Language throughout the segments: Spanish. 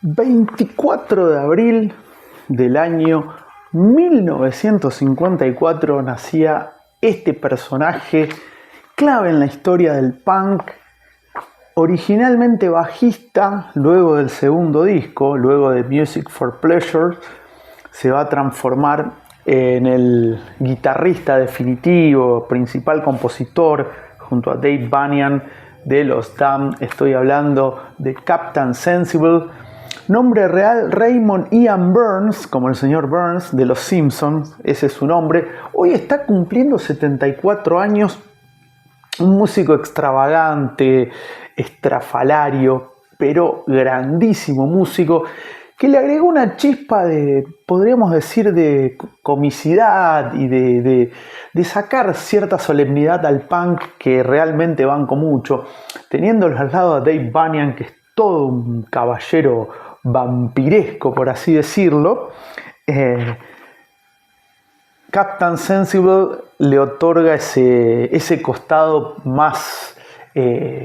24 de abril del año 1954 nacía este personaje clave en la historia del punk, originalmente bajista. Luego del segundo disco, luego de Music for Pleasure, se va a transformar en el guitarrista definitivo, principal compositor, junto a Dave Vanian, de los Damned. Estoy hablando de Captain Sensible. Nombre real: Raymond Ian Burns, como el señor Burns de Los Simpsons, ese es su nombre. Hoy está cumpliendo 74 años, un músico extravagante, estrafalario, pero grandísimo músico, que le agregó una chispa de, podríamos decir, de comicidad y de sacar cierta solemnidad al punk, que realmente banco mucho, teniéndolo al lado a Dave Vanian, que es todo un caballero vampiresco, por así decirlo. Captain Sensible le otorga ese costado más,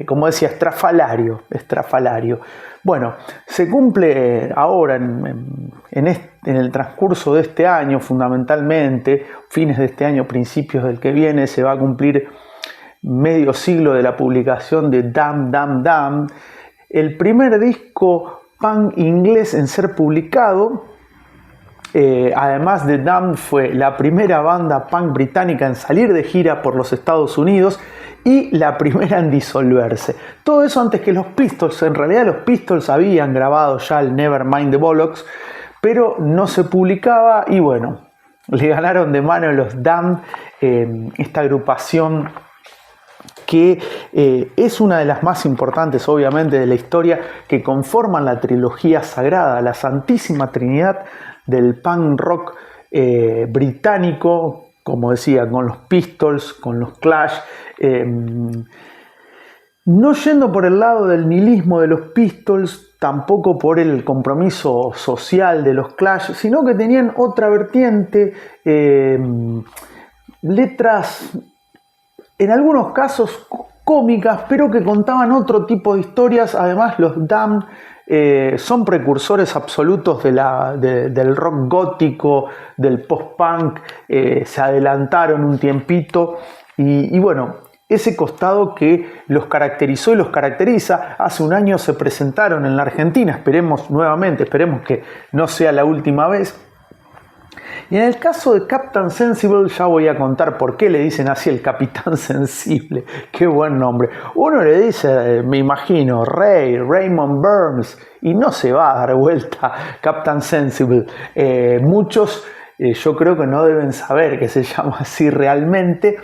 como decía, estrafalario. Bueno, se cumple ahora, en el transcurso de este año, fundamentalmente, fines de este año, principios del que viene, se va a cumplir medio siglo de la publicación de Damned, el primer disco punk inglés en ser publicado. Además de Damned, fue la primera banda punk británica en salir de gira por los Estados Unidos y la primera en disolverse. Todo eso antes que los Pistols. En realidad los Pistols habían grabado ya el Nevermind the Bollocks, pero no se publicaba y bueno, le ganaron de mano los Damned, esta agrupación que es una de las más importantes, obviamente, de la historia, que conforman la trilogía sagrada, la Santísima Trinidad del punk rock británico, como decía, con los Pistols, con los Clash, no yendo por el lado del nihilismo de los Pistols, tampoco por el compromiso social de los Clash, sino que tenían otra vertiente, letras en algunos casos cómicas, pero que contaban otro tipo de historias. Además, los Damned son precursores absolutos del rock gótico, del post-punk. Se adelantaron un tiempito y bueno, ese costado que los caracterizó y los caracteriza. Hace un año se presentaron en la Argentina, esperemos que no sea la última vez. Y en el caso de Captain Sensible, ya voy a contar por qué le dicen así, el Capitán Sensible. Qué buen nombre. Uno le dice, me imagino, Raymond Burns, y no se va a dar vuelta Captain Sensible. Muchos yo creo que no deben saber que se llama así realmente.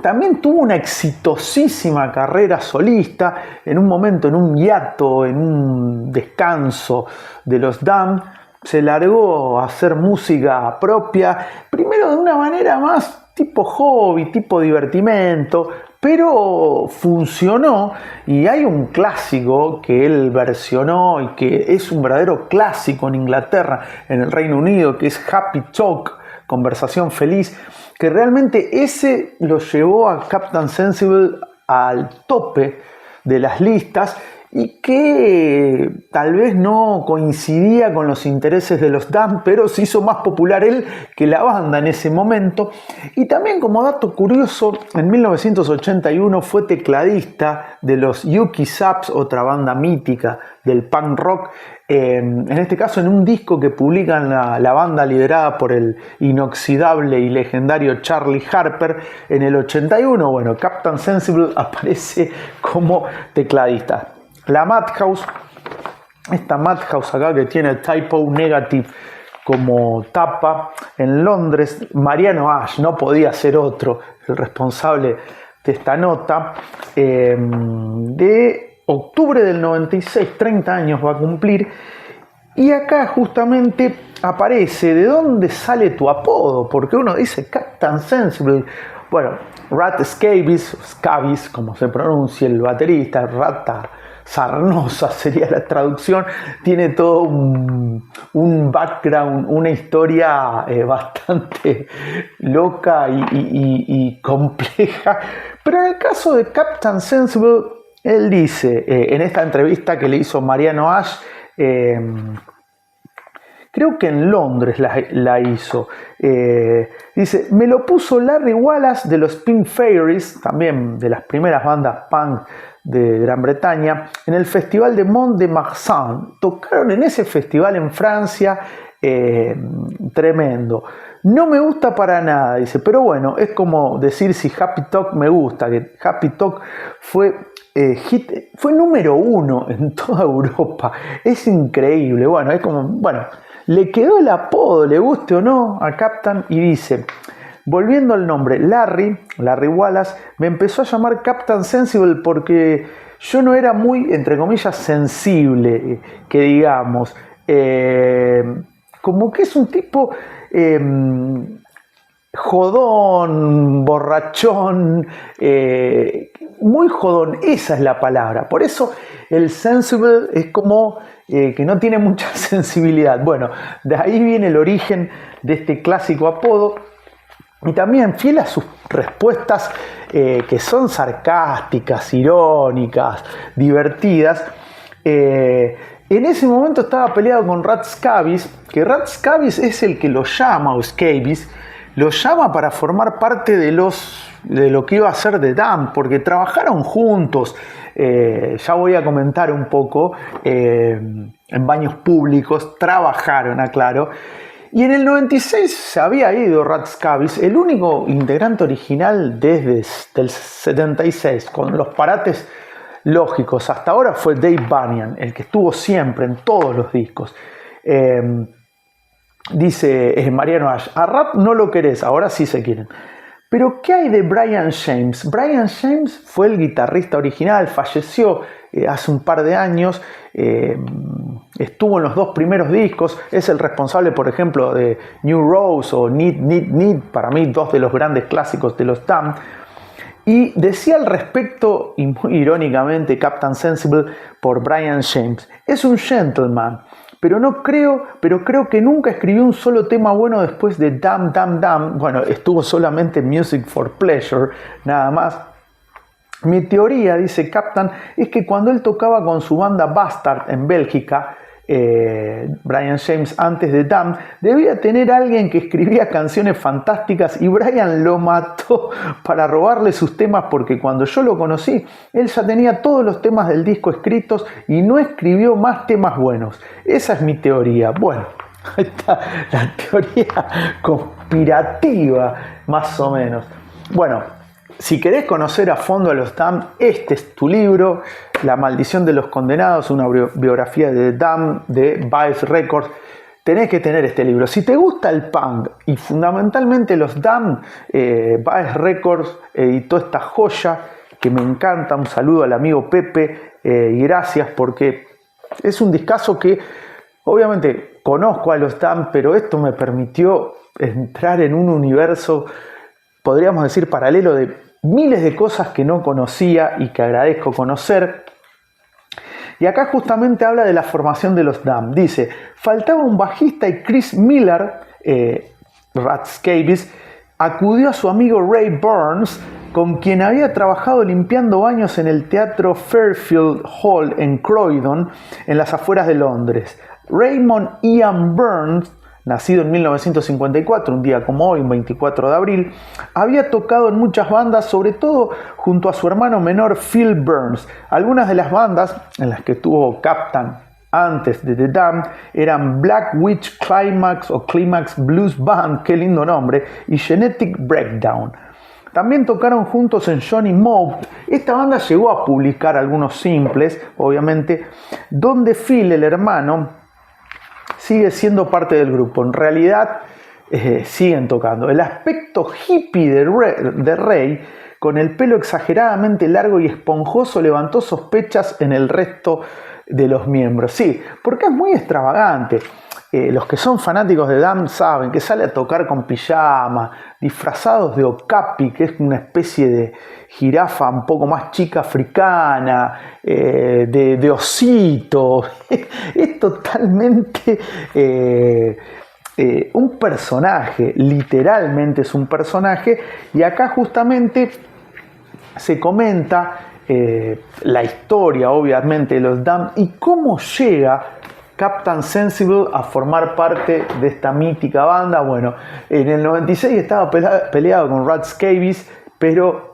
También tuvo una exitosísima carrera solista, en un momento, en un hiato, en un descanso de los Damned. Se largó a hacer música propia, primero de una manera más tipo hobby, tipo divertimento, pero funcionó. Y hay un clásico que él versionó y que es un verdadero clásico en Inglaterra, en el Reino Unido, que es Happy Talk, Conversación Feliz, que realmente ese lo llevó a Captain Sensible al tope de las listas, y que tal vez no coincidía con los intereses de los Damned, pero se hizo más popular él que la banda en ese momento. Y también, como dato curioso, en 1981 fue tecladista de los Yuki Saps, otra banda mítica del punk rock, en este caso en un disco que publican la banda liderada por el inoxidable y legendario Charlie Harper en el 81. Bueno, Captain Sensible aparece como tecladista. La Madhouse, esta Madhouse acá que tiene Type O Negative como tapa, en Londres, Mariano Ash, no podía ser otro, el responsable de esta nota, de octubre del 96, 30 años va a cumplir, y acá justamente aparece de dónde sale tu apodo, porque uno dice Captain Sensible. Bueno, Rat Scabies, como se pronuncia el baterista, Rata sarnosa sería la traducción, tiene todo un background, una historia bastante loca y compleja. Pero en el caso de Captain Sensible, Él dice, en esta entrevista que le hizo Mariano Ash, creo que en Londres la hizo, dice, me lo puso Larry Wallace de los Pink Fairies, también de las primeras bandas punk de Gran Bretaña, en el festival de Mont-de-Marsan. Tocaron en ese festival en Francia, tremendo. No me gusta para nada, dice, pero bueno, es como decir si Happy Talk me gusta, que Happy Talk fue número 1 en toda Europa. Es increíble. Bueno, es como, bueno, le quedó el apodo, le guste o no, a Captain, y dice, volviendo al nombre, Larry Wallace, me empezó a llamar Captain Sensible porque yo no era muy, entre comillas, sensible, que digamos. Como que es un tipo jodón, borrachón, muy jodón, esa es la palabra. Por eso el sensible es como que no tiene mucha sensibilidad. Bueno, de ahí viene el origen de este clásico apodo. Y también fiel a sus respuestas que son sarcásticas, irónicas, divertidas. En ese momento estaba peleado con Rat Scabies, que Rat Scabies es el que lo llama, o Scabies, lo llama para formar parte de lo que iba a ser The Damned, porque trabajaron juntos, ya voy a comentar un poco, en baños públicos, trabajaron, aclaro. Y en el 96 se había ido Rat Scabies, el único integrante original desde el 76, con los parates lógicos. Hasta ahora fue Dave Bunyan, el que estuvo siempre en todos los discos. Dice Mariano Ash, a Rat no lo querés, ahora sí se quieren. Pero ¿qué hay de Brian James? Brian James fue el guitarrista original, falleció hace un par de años, estuvo en los 2 primeros discos, es el responsable, por ejemplo, de New Rose o Need, para mí 2 de los grandes clásicos de los Damned. Y decía al respecto, y muy irónicamente, Captain Sensible por Brian James, es un gentleman, pero creo que nunca escribió un solo tema bueno después de Damn. Bueno, estuvo solamente en Music for Pleasure, nada más. Mi teoría, dice Captain, es que cuando él tocaba con su banda Bastard en Bélgica, Brian James antes de Damned, debía tener alguien que escribía canciones fantásticas y Brian lo mató para robarle sus temas, porque cuando yo lo conocí él ya tenía todos los temas del disco escritos y no escribió más temas buenos. Esa es mi teoría. Bueno, ahí está la teoría conspirativa, más o menos. Bueno, si querés conocer a fondo a los Damned, este es tu libro, La maldición de los condenados, una biografía de Damned de Vice Records. Tenés que tener este libro. Si te gusta el punk y fundamentalmente los Damned, Vice Records editó esta joya que me encanta. Un saludo al amigo Pepe y gracias, porque es un discazo que obviamente conozco a los Damned, pero esto me permitió entrar en un universo, podríamos decir, paralelo, de miles de cosas que no conocía y que agradezco conocer. Y acá justamente habla de la formación de los Damned. Dice, faltaba un bajista y Chris Miller, Rat Scabies, acudió a su amigo Ray Burns, con quien había trabajado limpiando baños en el teatro Fairfield Hall en Croydon, en las afueras de Londres. Raymond Ian Burns, nacido en 1954, un día como hoy, un 24 de abril, había tocado en muchas bandas, sobre todo junto a su hermano menor Phil Burns. Algunas de las bandas en las que tuvo Captain antes de The Damned eran Black Witch Climax o Climax Blues Band, qué lindo nombre, y Genetic Breakdown. También tocaron juntos en Johnny Moped. Esta banda llegó a publicar algunos simples, obviamente, donde Phil, el hermano, sigue siendo parte del grupo. En realidad siguen tocando. El aspecto hippie de Ray, con el pelo exageradamente largo y esponjoso, levantó sospechas en el resto de los miembros. Sí, porque es muy extravagante. Los que son fanáticos de Damned saben que sale a tocar con pijama, disfrazados de okapi, que es una especie de jirafa un poco más chica africana, de osito. Es totalmente un personaje, literalmente es un personaje. Y acá justamente se comenta la historia obviamente de los Damned y cómo llega Captain Sensible a formar parte de esta mítica banda. Bueno, en el 96 estaba peleado con Rat Scabies, pero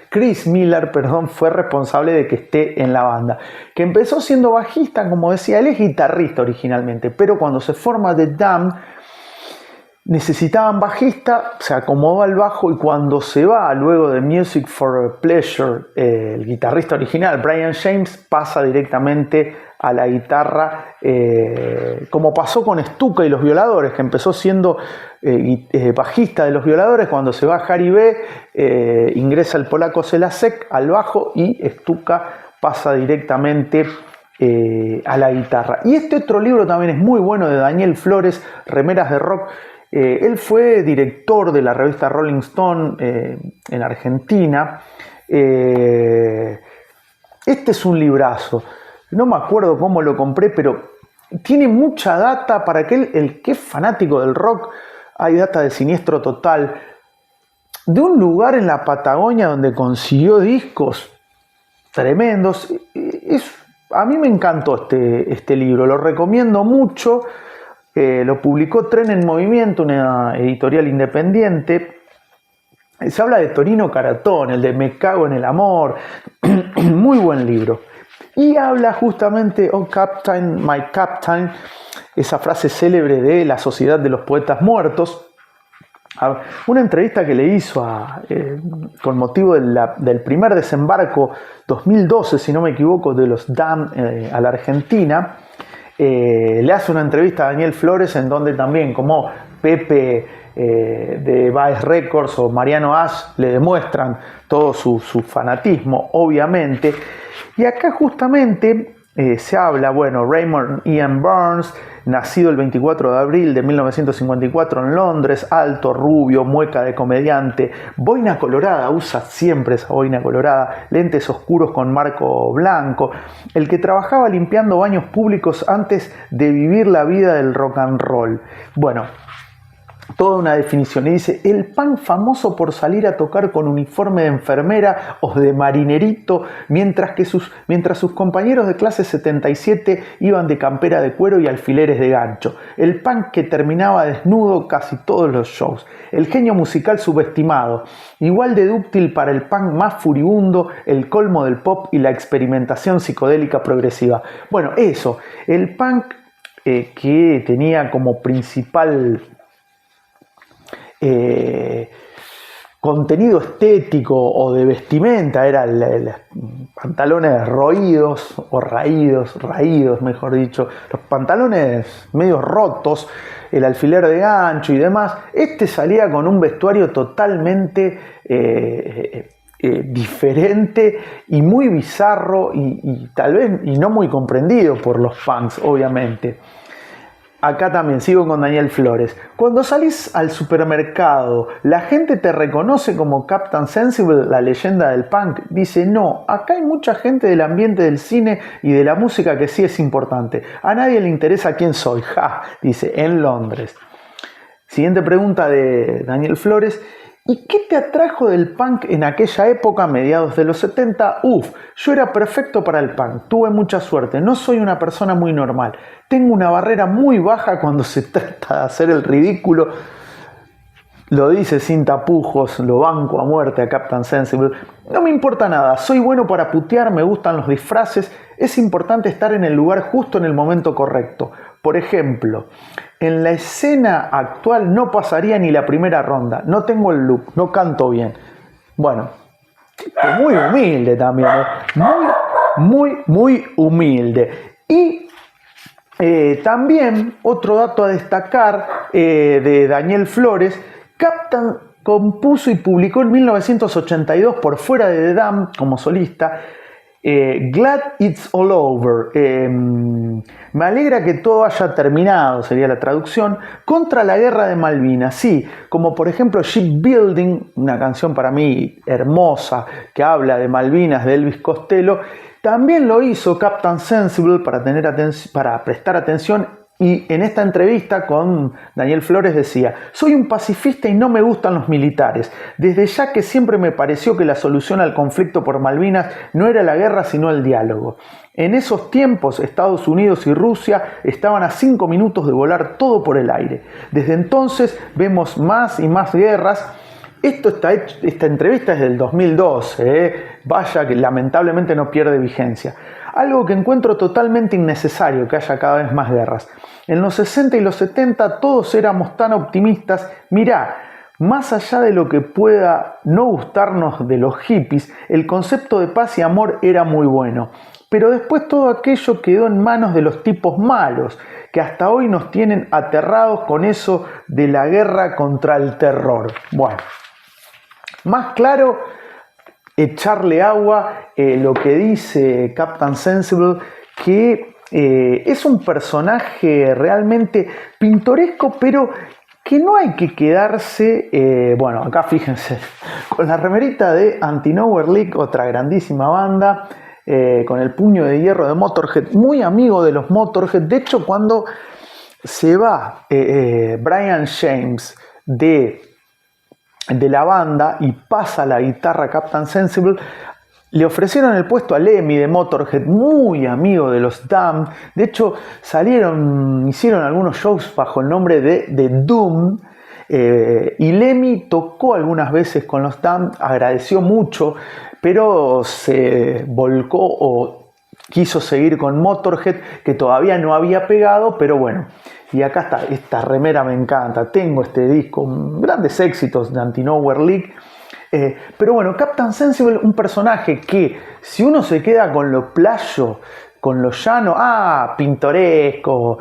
Chris Miller, fue responsable de que esté en la banda, que empezó siendo bajista, como decía, él es guitarrista originalmente, pero cuando se forma The Damned necesitaban bajista, se acomodó al bajo y cuando se va luego de Music for Pleasure, el guitarrista original Brian James pasa directamente a la guitarra, como pasó con Stuka y los Violadores, que empezó siendo bajista de los Violadores. Cuando se va Harry B, ingresa el polaco Selasek al bajo y Stuka pasa directamente a la guitarra. Y este otro libro también es muy bueno, de Daniel Flores, Remeras de Rock. Él fue director de la revista Rolling Stone en Argentina. Este es un librazo. No me acuerdo cómo lo compré, pero tiene mucha data para el que es fanático del rock. Hay data de Siniestro Total, de un lugar en la Patagonia donde consiguió discos tremendos. A mí me encantó este libro, lo recomiendo mucho. Lo publicó Tren en Movimiento, una editorial independiente. Se habla de Torino Caratón, el de Me cago en el amor. Muy buen libro. Y habla justamente, oh Captain, my Captain, esa frase célebre de la Sociedad de los Poetas Muertos. Una entrevista que le hizo con motivo del primer desembarco 2012, si no me equivoco, de los Damned a la Argentina. Le hace una entrevista a Daniel Flores en donde también, como Pepe de Baez Records o Mariano Ash, le demuestran todo su fanatismo, obviamente. Y acá justamente se habla, Raymond Ian Burns, nacido el 24 de abril de 1954 en Londres, alto, rubio, mueca de comediante, boina colorada, usa siempre esa boina colorada, lentes oscuros con marco blanco, el que trabajaba limpiando baños públicos antes de vivir la vida del rock and roll. Toda una definición, y dice: el punk famoso por salir a tocar con uniforme de enfermera o de marinerito, mientras sus compañeros de clase 77 iban de campera de cuero y alfileres de gancho. El punk que terminaba desnudo casi todos los shows. El genio musical subestimado, igual de dúctil para el punk más furibundo, el colmo del pop y la experimentación psicodélica progresiva. Eso, el punk que tenía como principal contenido estético o de vestimenta eran los pantalones roídos o raídos, mejor dicho, los pantalones medio rotos, el alfiler de gancho y demás. Salía con un vestuario totalmente diferente y muy bizarro y tal vez no muy comprendido por los fans, obviamente. Acá también sigo con Daniel Flores. Cuando salís al supermercado, ¿la gente te reconoce como Captain Sensible, la leyenda del punk? Dice: no, acá hay mucha gente del ambiente del cine y de la música que sí es importante. A nadie le interesa quién soy. Dice, en Londres. Siguiente pregunta de Daniel Flores. ¿Y qué te atrajo del punk en aquella época, mediados de los 70? Yo era perfecto para el punk, tuve mucha suerte, no soy una persona muy normal, tengo una barrera muy baja cuando se trata de hacer el ridículo. Lo dice sin tapujos, lo banco a muerte a Captain Sensible. No me importa nada, soy bueno para putear, me gustan los disfraces, es importante estar en el lugar justo en el momento correcto. Por ejemplo, en la escena actual no pasaría ni la primera ronda, no tengo el look, no canto bien. Muy humilde también, muy humilde. Y también otro dato a destacar de Daniel Flores: Captain compuso y publicó en 1982 por fuera de The Damned como solista Glad It's All Over, me alegra que todo haya terminado, sería la traducción, contra la guerra de Malvinas. Sí, como por ejemplo Shipbuilding, una canción para mí hermosa que habla de Malvinas, de Elvis Costello. También lo hizo Captain Sensible para prestar atención Y en esta entrevista con Daniel Flores decía: soy un pacifista y no me gustan los militares, desde ya que siempre me pareció que la solución al conflicto por Malvinas no era la guerra sino el diálogo. En esos tiempos Estados Unidos y Rusia estaban a 5 minutos de volar todo por el aire. Desde entonces vemos más y más guerras. Esta entrevista es del 2012, vaya que lamentablemente no pierde vigencia. Algo que encuentro totalmente innecesario, que haya cada vez más guerras. En los 60 y los 70 todos éramos tan optimistas. Mirá, más allá de lo que pueda no gustarnos de los hippies, el concepto de paz y amor era muy bueno. Pero después todo aquello quedó en manos de los tipos malos, que hasta hoy nos tienen aterrados con eso de la guerra contra el terror. Bueno, más claro, echarle agua lo que dice Captain Sensible, que es un personaje realmente pintoresco, pero que no hay que quedarse, bueno, acá fíjense, con la remerita de Anti-Nowhere League, otra grandísima banda, con el puño de hierro de Motörhead, muy amigo de los Motörhead. De hecho, cuando se va Brian James de la banda y pasa la guitarra a Captain Sensible, le ofrecieron el puesto a Lemmy de Motörhead, muy amigo de los Damned. De hecho, hicieron algunos shows bajo el nombre de Doom, y Lemmy tocó algunas veces con los Damned, agradeció mucho, pero se volcó o quiso seguir con Motörhead, que todavía no había pegado, pero bueno. Y acá está, esta remera me encanta, tengo este disco, grandes éxitos de Anti-Nowhere League. Pero bueno, Captain Sensible, un personaje que si uno se queda con lo playo, con lo llano, pintoresco,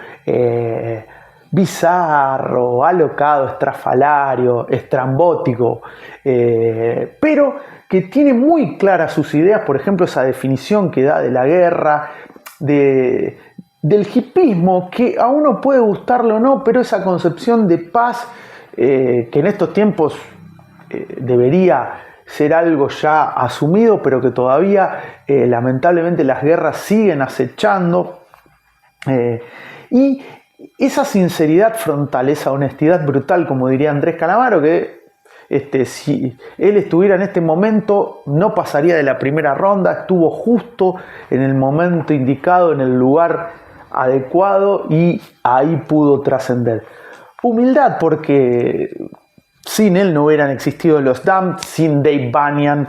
bizarro, alocado, estrafalario, estrambótico, pero que tiene muy claras sus ideas, por ejemplo, esa definición que da de la guerra, del hipismo, que a uno puede gustarle o no, pero esa concepción de paz que en estos tiempos debería ser algo ya asumido, pero que todavía lamentablemente las guerras siguen acechando, y esa sinceridad frontal, esa honestidad brutal, como diría Andrés Calamaro, que si él estuviera en este momento no pasaría de la primera ronda, estuvo justo en el momento indicado, en el lugar adecuado, y ahí pudo trascender. Humildad, porque sin él no hubieran existido los Damned, sin Dave Vanian,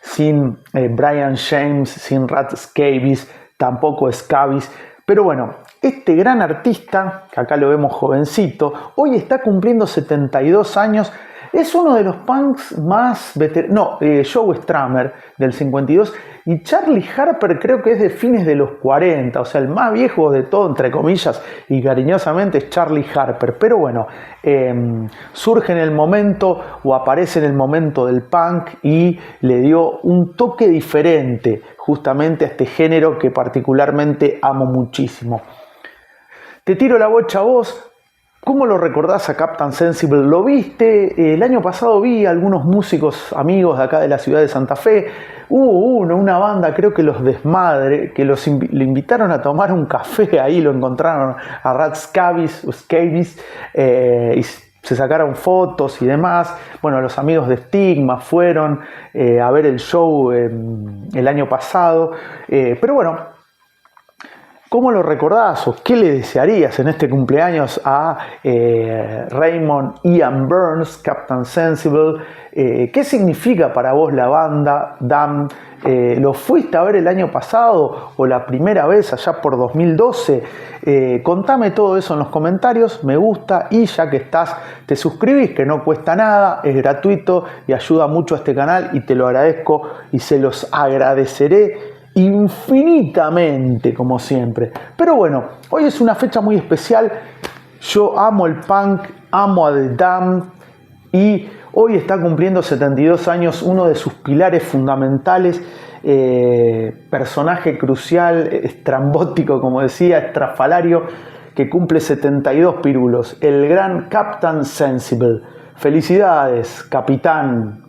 sin Brian James, sin Rat Scabies, tampoco Scabies. Pero bueno, este gran artista, que acá lo vemos jovencito, hoy está cumpliendo 72 años. Es uno de los punks más veteranos. Joe Strummer del 52 y Charlie Harper creo que es de fines de los 40, o sea, el más viejo de todo, entre comillas, y cariñosamente es Charlie Harper. Pero bueno, surge en el momento o aparece en el momento del punk y le dio un toque diferente justamente a este género que particularmente amo muchísimo. Te tiro la bocha a vos. ¿Cómo lo recordás a Captain Sensible? ¿Lo viste? El año pasado vi a algunos músicos amigos de acá de la ciudad de Santa Fe. Hubo una banda, creo que los Desmadre, que le invitaron a tomar un café. Ahí lo encontraron a Rat Scabies, y se sacaron fotos y demás. Bueno, los amigos de Stigma fueron a ver el show el año pasado. Pero bueno, ¿cómo lo recordás o qué le desearías en este cumpleaños a Raymond Ian Burns, Captain Sensible? ¿Qué significa para vos la banda Damned? ¿Lo fuiste a ver el año pasado o la primera vez allá por 2012? Contame todo eso en los comentarios, me gusta, y ya que estás, te suscribís, que no cuesta nada, es gratuito y ayuda mucho a este canal, y te lo agradezco y se los agradeceré infinitamente, como siempre. Pero bueno, hoy es una fecha muy especial. Yo amo el punk, amo a The Damned, y hoy está cumpliendo 72 años uno de sus pilares fundamentales, personaje crucial, estrambótico, como decía, estrafalario, que cumple 72 pirulos, el gran Captain Sensible. Felicidades, capitán.